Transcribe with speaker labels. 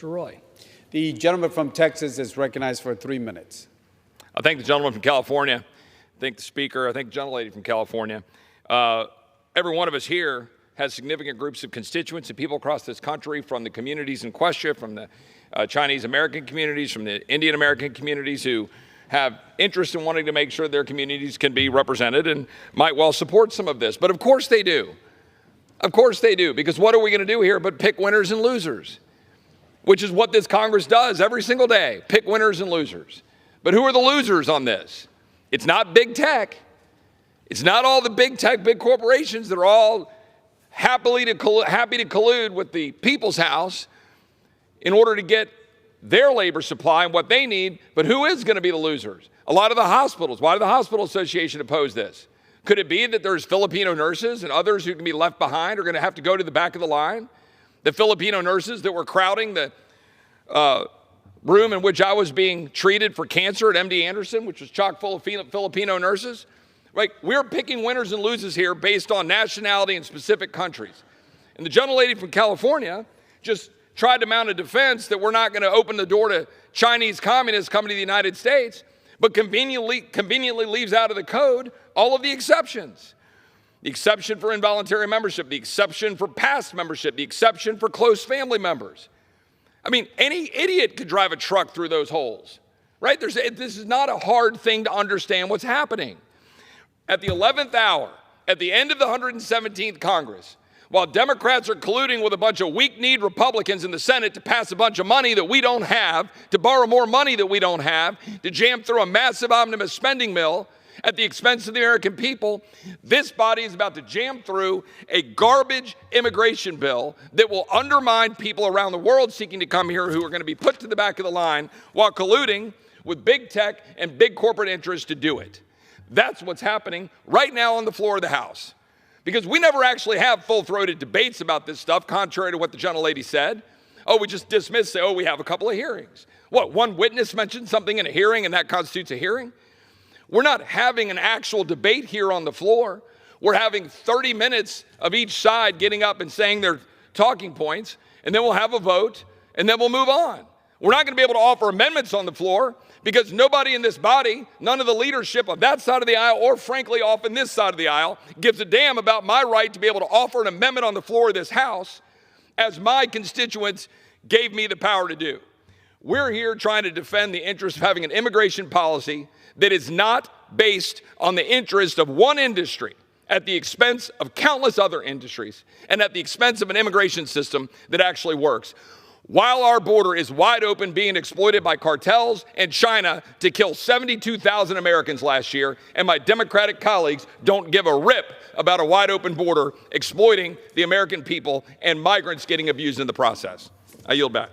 Speaker 1: Mr. Roy.
Speaker 2: The gentleman from Texas is recognized for 3 minutes.
Speaker 3: I thank the gentleman from California. I thank the Speaker. I thank the gentlelady from California. Every one of us here has significant groups of constituents and people across this country, from the communities in question, from the Chinese American communities, from the Indian American communities, who have interest in wanting to make sure their communities can be represented and might well support some of this. But of course they do. Of course they do, because what are we going to do here but pick winners and losers, which is what this Congress does every single day, pick winners and losers. But who are the losers on this? It's not big tech. It's not all the big tech, big corporations that are all happy to collude with the People's House in order to get their labor supply and what they need. But who is going to be the losers? A lot of the hospitals. Why did the Hospital Association oppose this? Could it be that there's Filipino nurses and others who can be left behind are going to have to go to the back of the line? The Filipino nurses that were crowding the room in which I was being treated for cancer at MD Anderson, which was chock full of Filipino nurses. Right? We're picking winners and losers here based on nationality and specific countries. And the gentlelady from California just tried to mount a defense that we're not going to open the door to Chinese communists coming to the United States, but conveniently leaves out of the code all of the exceptions. The exception for involuntary membership, the exception for past membership, the exception for close family members. I mean, any idiot could drive a truck through those holes, right? This is not a hard thing to understand what's happening. At the 11th hour, at the end of the 117th Congress, while Democrats are colluding with a bunch of weak-kneed Republicans in the Senate to pass a bunch of money that we don't have, to borrow more money that we don't have, to jam through a massive omnibus spending bill at the expense of the American people, this body is about to jam through a garbage immigration bill that will undermine people around the world seeking to come here who are going to be put to the back of the line while colluding with big tech and big corporate interests to do it. That's what's happening right now on the floor of the House. Because we never actually have full-throated debates about this stuff, contrary to what the gentlelady said. Oh, we just dismiss, say, oh, we have a couple of hearings. What, one witness mentioned something in a hearing and that constitutes a hearing? We're not having an actual debate here on the floor. We're having 30 minutes of each side getting up and saying their talking points, and then we'll have a vote, and then we'll move on. We're not going to be able to offer amendments on the floor because nobody in this body, none of the leadership of that side of the aisle, or frankly off in this side of the aisle, gives a damn about my right to be able to offer an amendment on the floor of this House as my constituents gave me the power to do. We're here trying to defend the interest of having an immigration policy that is not based on the interest of one industry at the expense of countless other industries and at the expense of an immigration system that actually works. While our border is wide open, being exploited by cartels and China to kill 72,000 Americans last year, and my Democratic colleagues don't give a rip about a wide open border exploiting the American people and migrants getting abused in the process. I yield back.